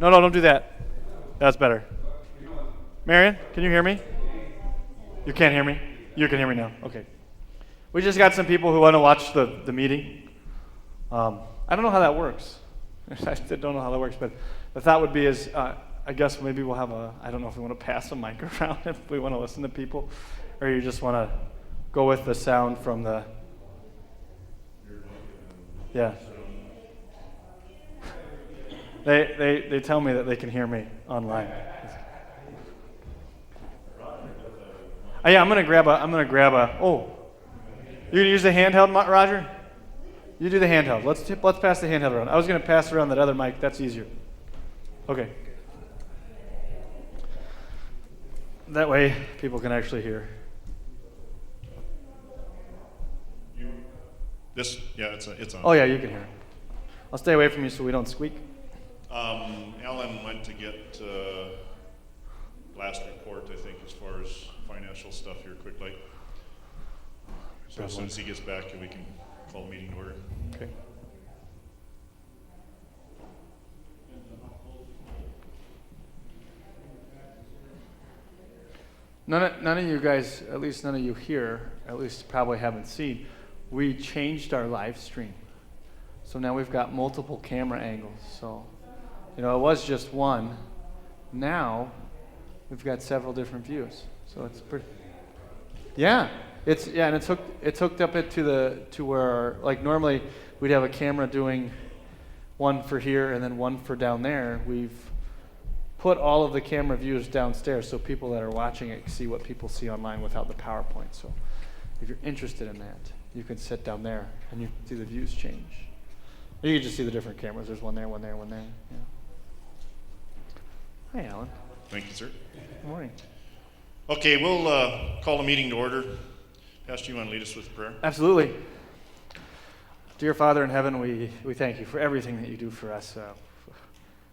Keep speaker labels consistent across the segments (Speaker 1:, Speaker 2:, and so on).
Speaker 1: No, don't do that. That's better. Marion, can you hear me? You can't hear me? You can hear me now. Okay. We just got some people who want to watch the meeting. I don't know how that works. I don't know how that works, but the thought would be is, I guess maybe we'll have I don't know if we want to pass a mic around if we want to listen to people, or you just want to go with the sound from the, yeah. They tell me that they can hear me online. Yeah, I'm gonna grab a. Oh, you're gonna use the handheld, Roger? You do the handheld. Let's pass the handheld around. I was gonna pass around that other mic. That's easier. Okay. That way, people can actually hear.
Speaker 2: It's on.
Speaker 1: Oh yeah, you can hear. I'll stay away from you so we don't squeak.
Speaker 2: Alan went to get last report, I think, as far as financial stuff here quickly. So as soon as he gets back, we can call the meeting to order.
Speaker 1: Okay. None of you guys, at least none of you here, at least probably haven't seen, we changed our live stream. So now we've got multiple camera angles. So, it was just one. Now, we've got several different views. So it's pretty, and it's hooked up to where, like normally we'd have a camera doing one for here and then one for down there. We've put all of the camera views downstairs so people that are watching it see what people see online without the PowerPoint. So if you're interested in that, you can sit down there and you can see the views change. Or you can just see the different cameras. There's one there, one there, one there. Yeah. Hi, Alan.
Speaker 2: Thank you, sir.
Speaker 1: Good morning.
Speaker 2: Okay, we'll call the meeting to order. Pastor, you want to lead us with prayer?
Speaker 1: Absolutely. Dear Father in heaven, we thank you for everything that you do for us.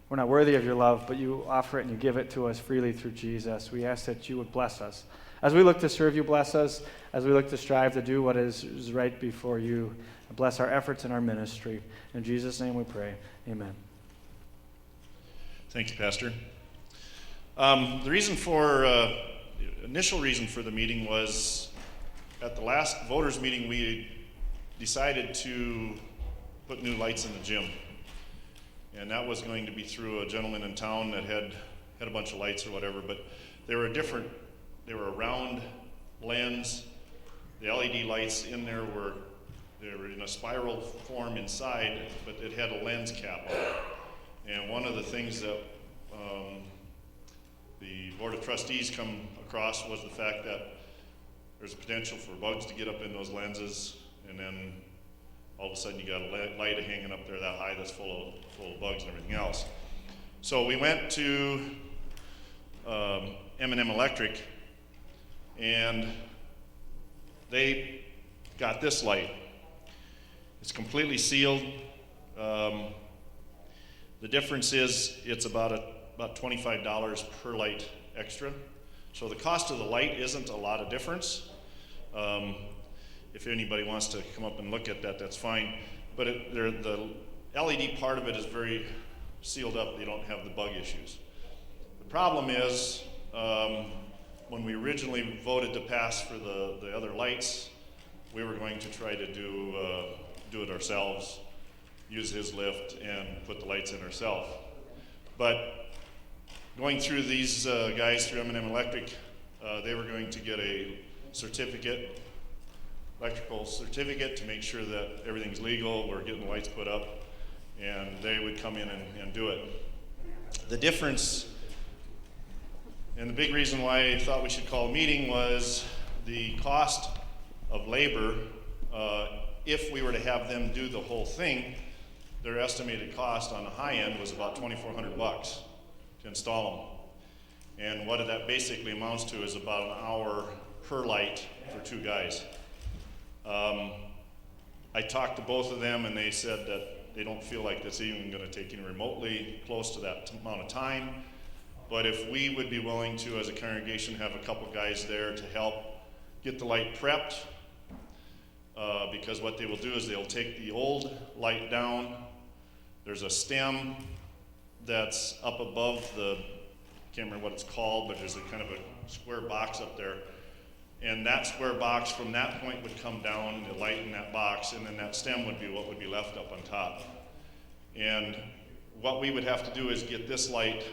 Speaker 1: We're not worthy of your love, but you offer it and you give it to us freely through Jesus. We ask that you would bless us. As we look to serve you, bless us. As we look to strive to do what is right before you, bless our efforts in our ministry. In Jesus' name we pray. Amen.
Speaker 2: Thank you, Pastor. Initial reason for the meeting was at the last voters meeting we decided to put new lights in the gym. And that was going to be through a gentleman in town that had a bunch of lights or whatever, but they were a round lens. The LED lights in there were in a spiral form inside, but it had a lens cap on it. And one of the things that the Board of Trustees come across was the fact that there's a potential for bugs to get up in those lenses, and then all of a sudden you got a light hanging up there that high that's full of bugs and everything else. So we went to M&M Electric, and they got this light. It's completely sealed. The difference is it's about $25 per light extra. So the cost of the light isn't a lot of difference. If anybody wants to come up and look at that, that's fine. But the LED part of it is very sealed up. They don't have the bug issues. The problem is when we originally voted to pass for the other lights, we were going to try to do it ourselves, use his lift and put the lights in ourselves. But going through these guys through M&M Electric, they were going to get a electrical certificate to make sure that everything's legal, we're getting the lights put up, and they would come in and do it. The difference, and the big reason why I thought we should call a meeting was the cost of labor. If we were to have them do the whole thing, their estimated cost on the high end was about $2,400 to install them. And what that basically amounts to is about an hour per light for two guys. I talked to both of them and they said that they don't feel like that's even going to take any remotely close to that amount of time. But if we would be willing to, as a congregation, have a couple guys there to help get the light prepped, because what they will do is they'll take the old light down. There's a stem that's up above the, can't remember what it's called, but there's a kind of a square box up there. And that square box from that point would come down, the light in that box, and then that stem would be what would be left up on top. And what we would have to do is get this light,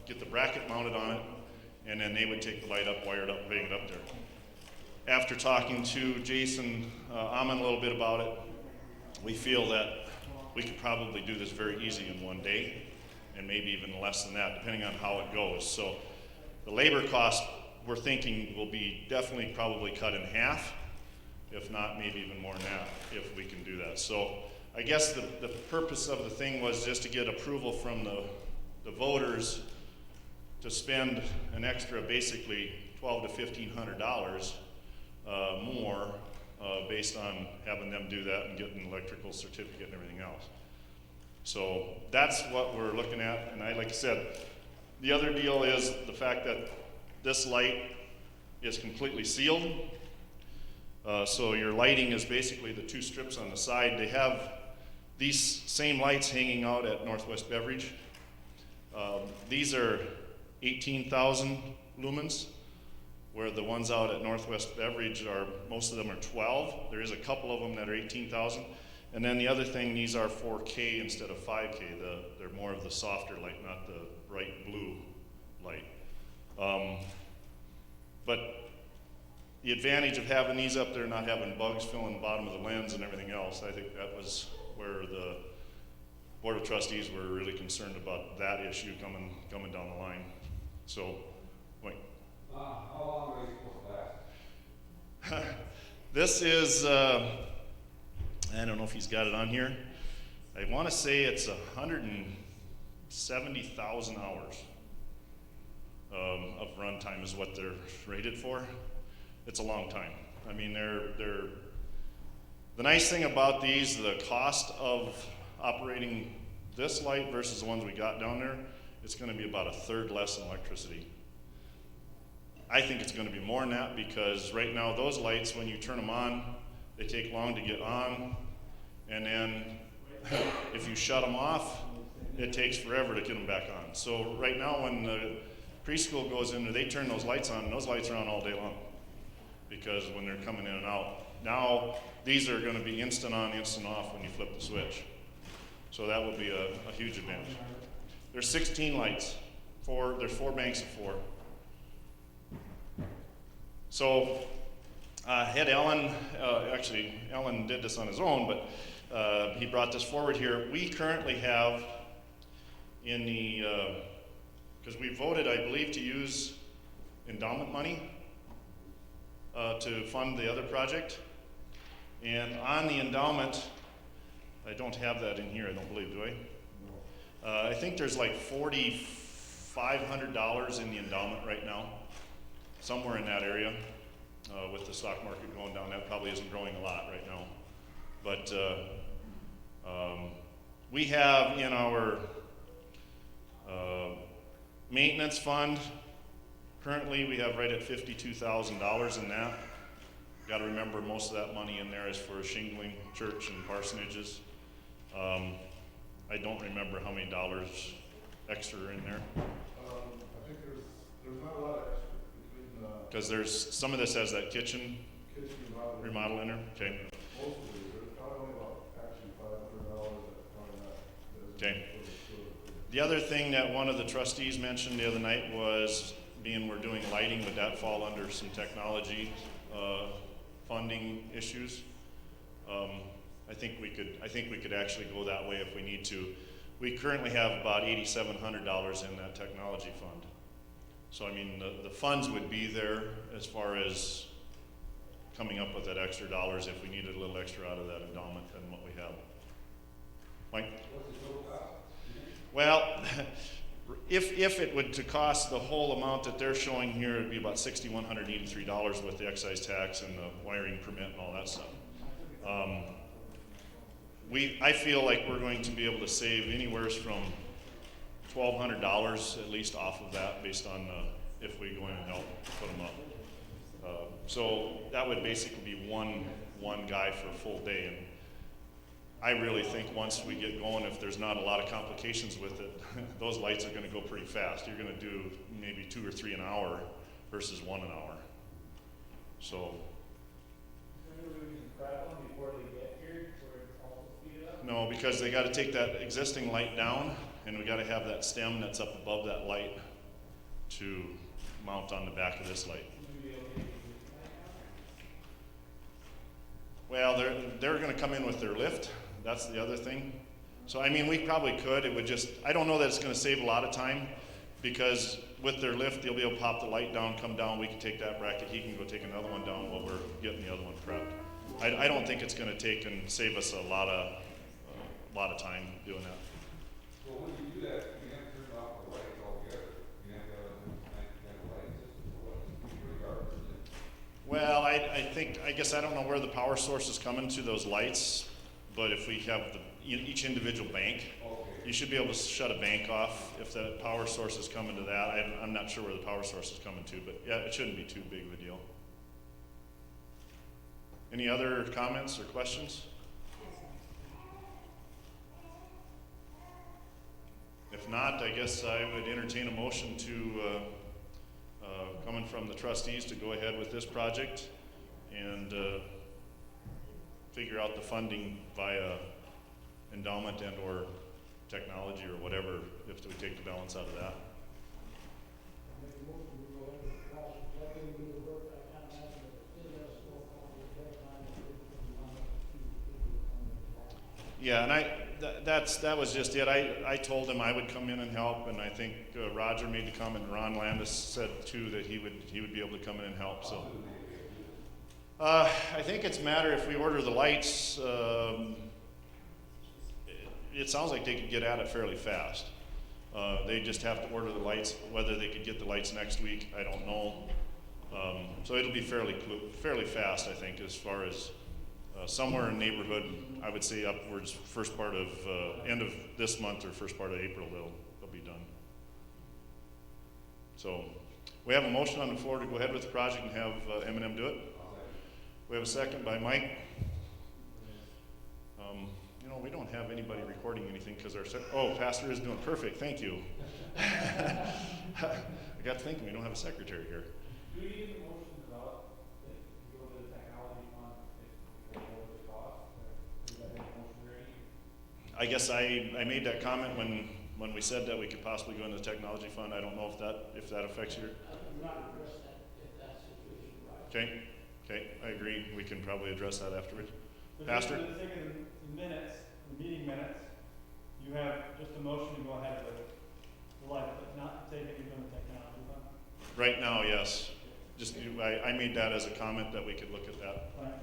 Speaker 2: get the bracket mounted on it, and then they would take the light up, wire it up, bang it up there. After talking to Jason Amon a little bit about it, we feel that we could probably do this very easy in one day, and maybe even less than that, depending on how it goes. So the labor cost, we're thinking, will be definitely probably cut in half, if not maybe even more than that, if we can do that. So I guess the purpose of the thing was just to get approval from the voters to spend an extra basically $1,200 to $1,500 more based on having them do that and getting an electrical certificate and everything else. So that's what we're looking at. And like I said, the other deal is the fact that this light is completely sealed. So your lighting is basically the two strips on the side. They have these same lights hanging out at Northwest Beverage. These are 18,000 lumens, where the ones out at Northwest Beverage are, most of them are 12. There is a couple of them that are 18,000. And then the other thing, these are 4K instead of 5K. They're more of the softer light, not the bright blue light. But the advantage of having these up there, not having bugs filling the bottom of the lens and everything else, I think that was where the Board of Trustees were really concerned about that issue coming down the line. So, wait.
Speaker 3: How long are they supposed to last?
Speaker 2: This is, I don't know if he's got it on here. I want to say it's 170,000 hours of runtime is what they're rated for. It's a long time. I mean, the nice thing about these, the cost of operating this light versus the ones we got down there, it's going to be about 1/3 less in electricity. I think it's going to be more than that because right now those lights, when you turn them on, they take long to get on, and then if you shut them off, it takes forever to get them back on. So right now when the preschool goes in there, they turn those lights on, and those lights are on all day long because when they're coming in and out. Now these are going to be instant on, instant off when you flip the switch. So that would be a huge advantage. There's 16 lights. There's 4 banks of 4. So had Alan, actually Alan did this on his own, but he brought this forward here. We currently have in the, because we voted, I believe, to use endowment money to fund the other project. And on the endowment, I don't have that in here, I don't believe, do I? I think there's like $4,500 in the endowment right now, somewhere in that area. With the stock market going down, that probably isn't growing a lot right now. But we have in our maintenance fund, currently we have right at $52,000 in that. Got to remember most of that money in there is for shingling church and parsonages. I don't remember how many dollars extra are in there.
Speaker 3: I think there's not a lot extra between
Speaker 2: Because there's some of this has that kitchen
Speaker 3: kitchen
Speaker 2: remodel in there. Okay.
Speaker 3: Most of these, there's probably only about actually $500 that's probably not.
Speaker 2: Okay. The other thing that one of the trustees mentioned the other night was, being we're doing lighting, would that fall under some technology funding issues? I think we could actually go that way if we need to. We currently have about $8,700 in that technology fund. So I mean, the funds would be there as far as coming up with that extra dollars if we needed a little extra out of that endowment than what we have. Mike?
Speaker 3: What's the total cost?
Speaker 2: Well, if it would to cost the whole amount that they're showing here, it'd be about $6,183 with the excise tax and the wiring permit and all that stuff. I feel like we're going to be able to save anywhere from $1,200 at least off of that, based on if we go in and help put them up. So that would basically be one guy for a full day. And I really think once we get going, if there's not a lot of complications with it, those lights are gonna go pretty fast. You're gonna do maybe 2 or 3 an hour versus 1 an hour. So. No, because they gotta take that existing light down, and we gotta have that stem that's up above that light to mount on the back of this light. Well, they're gonna come in with their lift. That's the other thing. So, I mean, we probably could. It would just, I don't know that it's gonna save a lot of time, because with their lift, they'll be able to pop the light down, come down, we can take that bracket, he can go take another one down while we're getting the other one prepped. I don't think it's gonna take and save us a lot of time doing that.
Speaker 3: Well, when you do that, you have to turn off the lights altogether. You have to have a light system for what, it's pretty dark, isn't it?
Speaker 2: Well, I guess I don't know where the power source is coming to those lights, but if we have each individual bank, you should be able to shut a bank off if the power source is coming to that. I'm not sure where the power source is coming to, but yeah, it shouldn't be too big of a deal. Any other comments or questions? If not, I guess I would entertain a motion to, coming from the trustees, to go ahead with this project and figure out the funding via endowment and or technology or whatever, if we take the balance out of that. Yeah, and that was just it. I told him I would come in and help, and I think Roger made the comment, and Ron Landis said too that he would be able to come in and help. So I think it's a matter if we order the lights. It sounds like they could get at it fairly fast. They just have to order the lights. Whether they could get the lights next week, I don't know. So it'll be fairly fast, I think, as far as somewhere in the neighborhood. I would say upwards, first part of end of this month or first part of April, they'll be done. So we have a motion on the floor to go ahead with the project and have M&M do it. We have a second by Mike. We don't have anybody recording anything because Pastor is doing perfect. Thank you. I got thinking we don't have a secretary here.
Speaker 4: Do you need a motion about if you go to the technology fund, if you go over the cost? Is that a motion ready?
Speaker 2: I guess I made that comment when we said that we could possibly go into the technology fund. I don't know if that affects your.
Speaker 4: I'm not address that if that situation arises.
Speaker 2: Okay, I agree. We can probably address that afterwards.
Speaker 4: But
Speaker 2: Pastor?
Speaker 4: For the sake of the minutes, the meeting minutes, you have just a motion to go ahead with the light, but not to take any from the technology fund?
Speaker 2: Right now, yes. Just I made that as a comment that we could look at that.
Speaker 4: Right.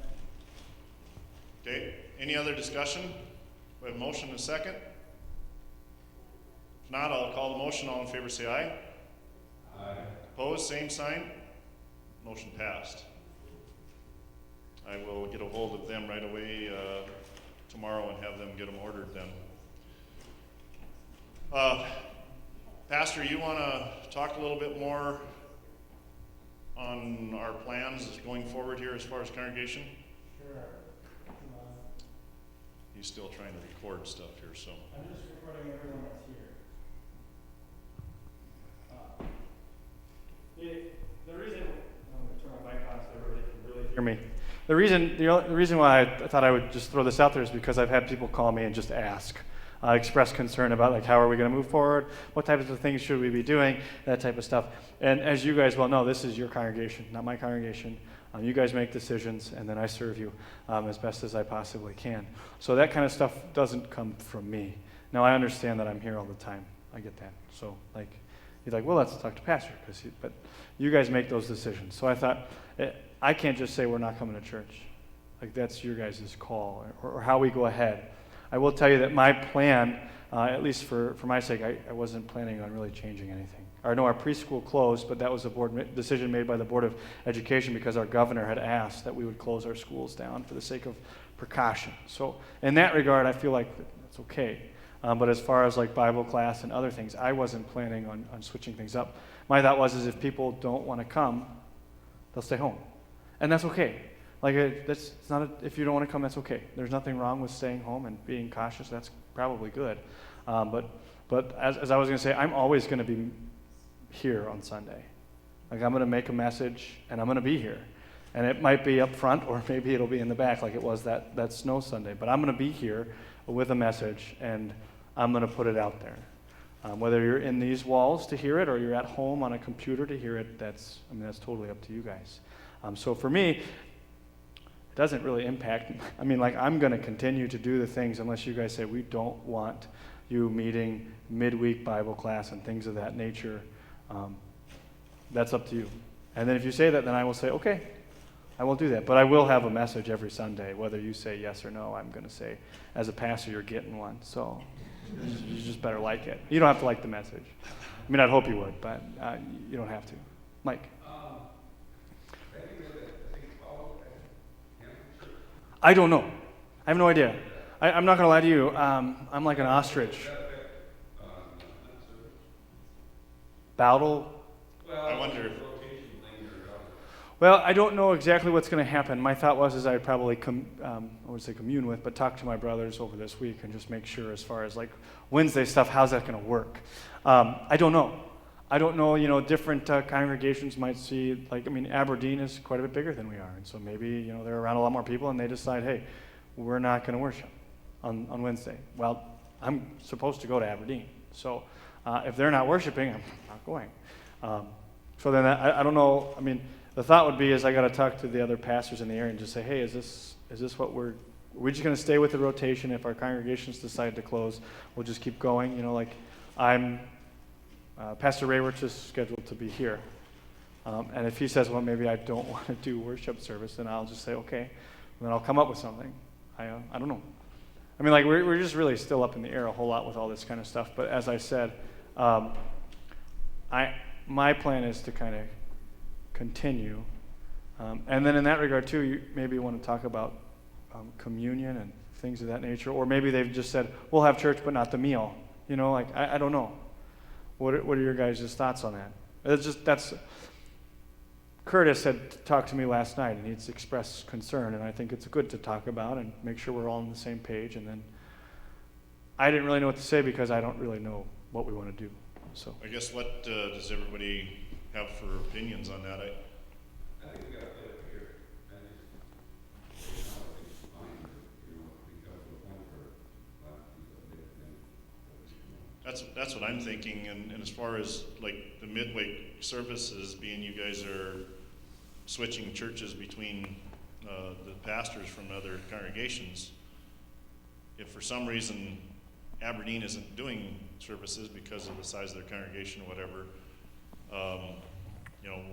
Speaker 2: Okay, any other discussion? We have a motion and a second. If not, I'll call the motion. All in favor say aye.
Speaker 3: Aye.
Speaker 2: Opposed, same sign. Motion passed. I will get a hold of them right away tomorrow and have them get them ordered then. Pastor, you want to talk a little bit more on our plans going forward here as far as congregation?
Speaker 4: Sure.
Speaker 2: He's still trying to record stuff here, so.
Speaker 4: I'm just recording everyone that's here. The reason, I'm going to turn my mic on so everybody can really hear me. The reason why I thought I would just throw this out there is because I've had people call me and just ask, express concern about like how are we going to move forward, what types of things should we be doing, that type of stuff. And as you guys well know, this is your congregation, not my congregation. You guys make decisions, and then I serve you as best as I possibly can. So that kind of stuff doesn't come from me. Now I understand that I'm here all the time. I get that. So like, you're like, well, let's talk to Pastor, but you guys make those decisions. So I thought, I can't just say we're not coming to church. Like that's your guys' call, or how we go ahead. I will tell you that my plan, at least for my sake, I wasn't planning on really changing anything. I know our preschool closed, but that was a board decision made by the Board of Education because our governor had asked that we would close our schools down for the sake of precaution. So in that regard, I feel like that's okay. But as far as like Bible class and other things, I wasn't planning on switching things up. My thought was if people don't want to come, they'll stay home. And that's okay. Like, that's it's not. If you don't want to come, that's okay. There's nothing wrong with staying home and being cautious. That's probably good. But as I was going to say, I'm always going to be here on Sunday. Like, I'm going to make a message, and I'm going to be here. And it might be up front, or maybe it'll be in the back, like it was that snow Sunday. But I'm going to be here with a message, and I'm going to put it out there. Whether you're in these walls to hear it, or you're at home on a computer to hear it, that's totally up to you guys. So for me, it doesn't really impact. I mean, like, I'm going to continue to do the things unless you guys say we don't want you meeting midweek Bible class and things of that nature. That's up to you. And then if you say that, then I will say, okay, I will do that. But I will have a message every Sunday, whether you say yes or no. I'm going to say, as a pastor, you're getting one. So you just better like it. You don't have to like the message. I mean, I'd hope you would, but you don't have to. Mike. I don't know. I have no idea. I'm not going to lie to you. I'm like an ostrich. Battle.
Speaker 2: I wonder.
Speaker 4: Well, I don't know exactly what's going to happen. My thought was I'd probably I would say commune with, but talk to my brothers over this week and just make sure as far as like Wednesday stuff, how's that going to work? I don't know. I don't know, different congregations might see, like, I mean, Aberdeen is quite a bit bigger than we are. And so maybe, they're around a lot more people and they decide, hey, we're not going to worship on Wednesday. Well, I'm supposed to go to Aberdeen. So if they're not worshiping, I'm not going. So then I don't know. I mean, the thought would be is I got to talk to the other pastors in the area and just say, hey, is this what we're just going to stay with the rotation? If our congregations decide to close, we'll just keep going. Pastor Rayworth is scheduled to be here. And if he says, well, maybe I don't want to do worship service, then I'll just say, okay. And then I'll come up with something. I don't know. I mean, like, we're just really still up in the air a whole lot with all this kind of stuff. But as I said, my plan is to kind of continue. And then in that regard, too, you maybe want to talk about communion and things of that nature. Or maybe they've just said, we'll have church, but not the meal. I don't know. What are your guys' thoughts on that? Curtis had talked to me last night, and he's expressed concern, and I think it's good to talk about and make sure we're all on the same page. And then I didn't really know what to say because I don't really know what we want to do. So
Speaker 2: I guess what does everybody have for opinions on that?
Speaker 3: I think we got to play it here. And just, it's fine, because of the point where
Speaker 2: That's what I'm thinking, and as far as like the midweek services being, you guys are switching churches between the pastors from other congregations. If for some reason Aberdeen isn't doing services because of the size of their congregation or whatever,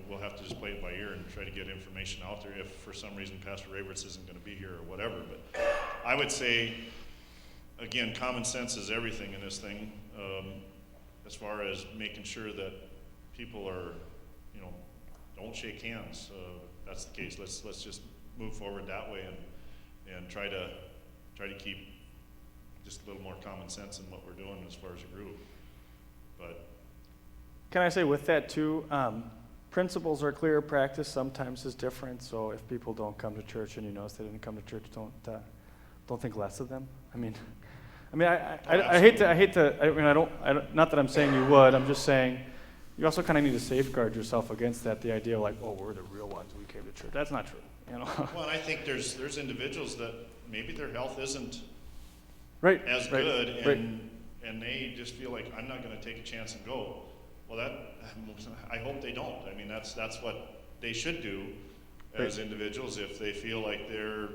Speaker 2: we'll have to just play it by ear and try to get information out there if for some reason Pastor Rayworth isn't going to be here or whatever. But I would say, again, common sense is everything in this thing, as far as making sure that people are, don't shake hands. That's the case. Let's just move forward that way and try to keep just a little more common sense in what we're doing as far as a group. But
Speaker 4: can I say with that too, principles are clear, practice sometimes is different. So if people don't come to church and you notice they didn't come to church, don't think less of them. I hate to. Not that I'm saying you would. I'm just saying you also kind of need to safeguard yourself against that. The idea of like, oh, we're the real ones. We came to church. That's not true.
Speaker 2: Well, and I think there's individuals that maybe their health isn't
Speaker 4: right,
Speaker 2: as
Speaker 4: right,
Speaker 2: good,
Speaker 4: right.
Speaker 2: and they just feel like I'm not going to take a chance and go. Well, I hope they don't. I mean, that's what they should do as individuals if they feel like they're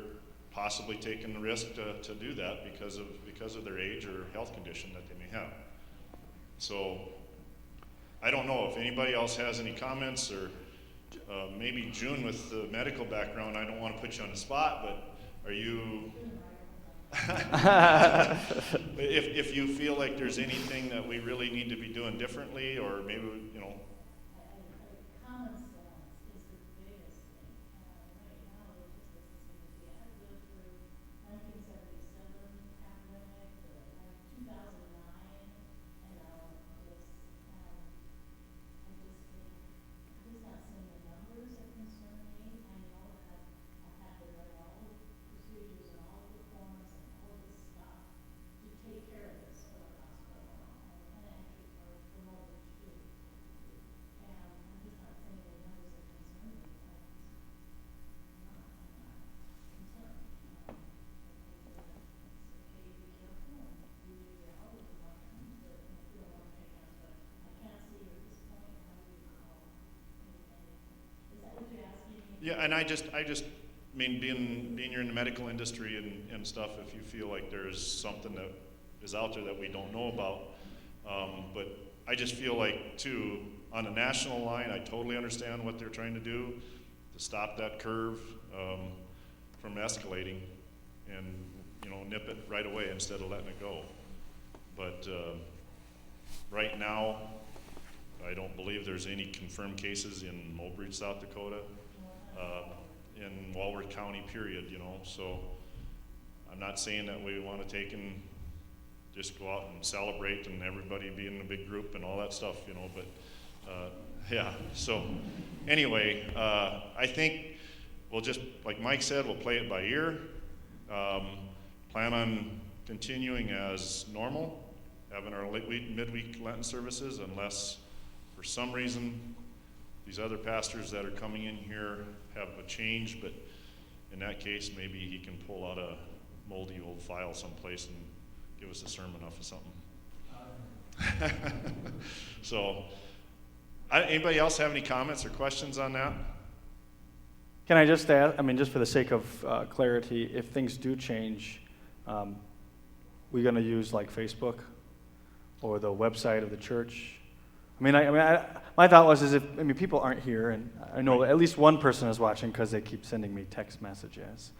Speaker 2: possibly taking the risk to do that because of their age or health condition that they may have. So I don't know if anybody else has any comments, or maybe June with the medical background. I don't want to put you on the spot, but are you if you feel like there's anything that we really need to be doing differently, or maybe
Speaker 5: Common sense is the biggest thing. Right now, we're just listening to the ad lived through 1977 pandemic, like 2009, and now this. I just think I'm just not seeing the numbers that concern me. I know that I have the
Speaker 2: Yeah, and I mean, being you're in the medical industry and stuff, if you feel like there's something that is out there that we don't know about, but I just feel like, too, on a national line, I totally understand what they're trying to do to stop that curve from escalating and, you know, nip it right away instead of letting it go. But right now, I don't believe there's any confirmed cases in Mobridge, South Dakota, in Walworth County, period, you know. So I'm not saying that we want to take and just go out and celebrate and everybody be in a big group and all that stuff, you know, but yeah. So anyway, I think we'll just, like Mike said, we'll play it by ear. Plan on continuing as normal, having our midweek Lenten services, unless for some reason these other pastors that are coming in here have a change, but in that case, maybe he can pull out a moldy old file someplace and give us a sermon off of something. So, anybody else have any comments or questions on that?
Speaker 4: Can I just add, I mean, just for the sake of clarity, if things do change, we're going to use like Facebook or the website of the church? My thought was, people aren't here, and I know at least one person is watching because they keep sending me text messages.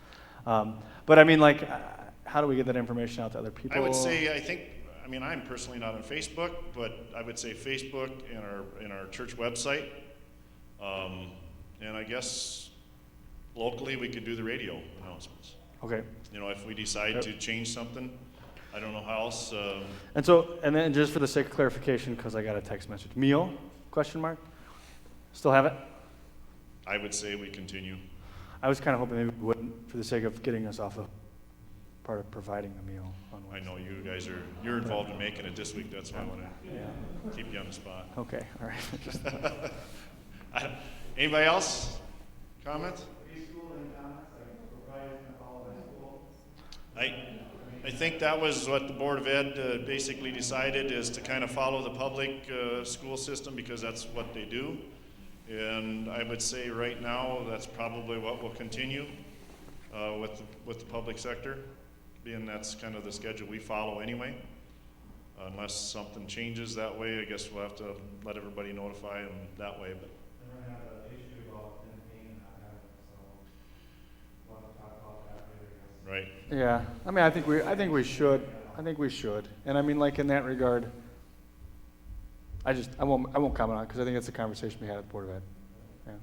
Speaker 4: But I mean, like, how do we get that information out to other people?
Speaker 2: I would say, I'm personally not on Facebook, but I would say Facebook and our church website. And I guess locally we could do the radio announcements.
Speaker 4: Okay.
Speaker 2: You know, if we decide to change something, I don't know how else.
Speaker 4: And then just for the sake of clarification, because I got a text message, meal? Question mark? Still have it?
Speaker 2: I would say we continue.
Speaker 4: I was kind of hoping maybe we wouldn't, for the sake of getting us off the part of providing the meal on
Speaker 2: I
Speaker 4: Wednesday.
Speaker 2: know you guys you're involved in making it this week. That's why I want to keep you on the spot.
Speaker 4: Okay, all right.
Speaker 2: Anybody else? Comments? I think that was what the Board of Ed basically decided, is to kind of follow the public school system, because that's what they do. And I would say right now that's probably what will continue with the public sector, being that's kind of the schedule we follow anyway. Unless something changes that way, I guess we'll have to let everybody notify them that way. But
Speaker 6: we're going to have an issue about campaign not having it, so we'll have to talk about that later, I guess.
Speaker 2: right.
Speaker 4: Yeah, I think we should. And I mean, like, in that regard, I won't comment on it because I think it's a conversation we had at the Board of Ed. Yeah.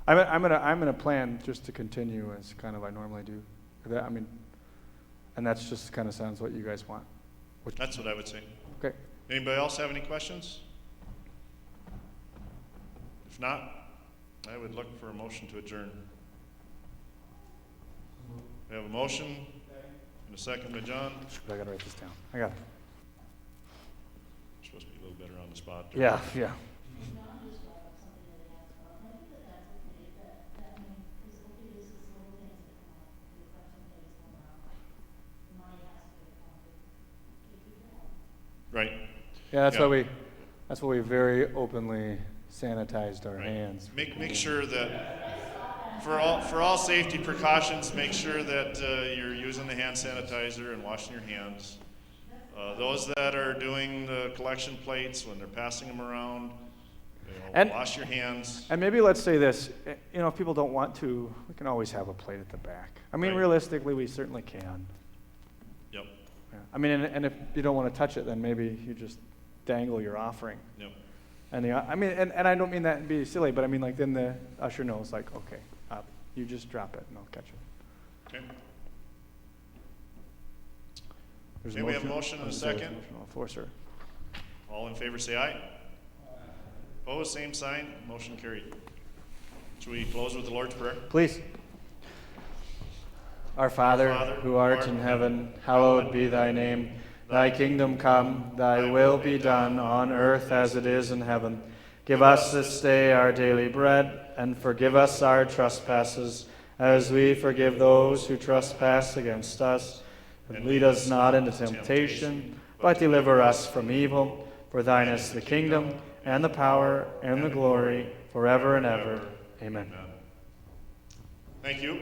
Speaker 4: I'm gonna plan just to continue as kind of I normally do. And that's just kind of sounds what you guys want.
Speaker 2: That's what I would say.
Speaker 4: Okay.
Speaker 2: Anybody else have any questions? If not, I would look for a motion to adjourn. We have a motion and a second by John.
Speaker 4: I gotta write this down. I got it.
Speaker 2: You're supposed to be a little better on the spot.
Speaker 4: Yeah.
Speaker 5: John just brought up something that he asked about, and I think that's okay, because this is little things that come up, the question is going on, the money has to get counted, if you can.
Speaker 2: Right.
Speaker 4: Yeah, that's
Speaker 2: Yeah.
Speaker 4: why we very openly sanitized our
Speaker 2: Right.
Speaker 4: hands.
Speaker 2: Make sure that for all safety precautions, make sure that you're using the hand sanitizer and washing your hands. Those that are doing the collection plates, when they're passing them around, wash your hands.
Speaker 4: And maybe let's say this, if people don't want to, we can always have a plate at the back.
Speaker 2: Right.
Speaker 4: Realistically, we certainly can.
Speaker 2: Yep.
Speaker 4: Yeah. And if you don't want to touch it, then maybe you just dangle your offering.
Speaker 2: Yep.
Speaker 4: And and I don't mean that to be silly, but then the usher knows, like, okay, you just drop it and I'll catch it.
Speaker 2: Okay.
Speaker 4: There's
Speaker 2: Okay, we have a motion and a second.
Speaker 4: Motion on the floor, sir.
Speaker 2: All in favor say aye. Opposed, same sign. Motion carried. Should we close with the Lord's Prayer?
Speaker 4: Please. Our Father, who art in heaven, hallowed be thy name. Thy kingdom come, thy will be done on earth as it is in heaven. Give us this day our daily bread, and forgive us our trespasses, as we forgive those who trespass against us. And lead us not into temptation, but deliver us from evil. For thine is the kingdom, and the power, and the glory, forever and ever. Amen.
Speaker 2: Thank you.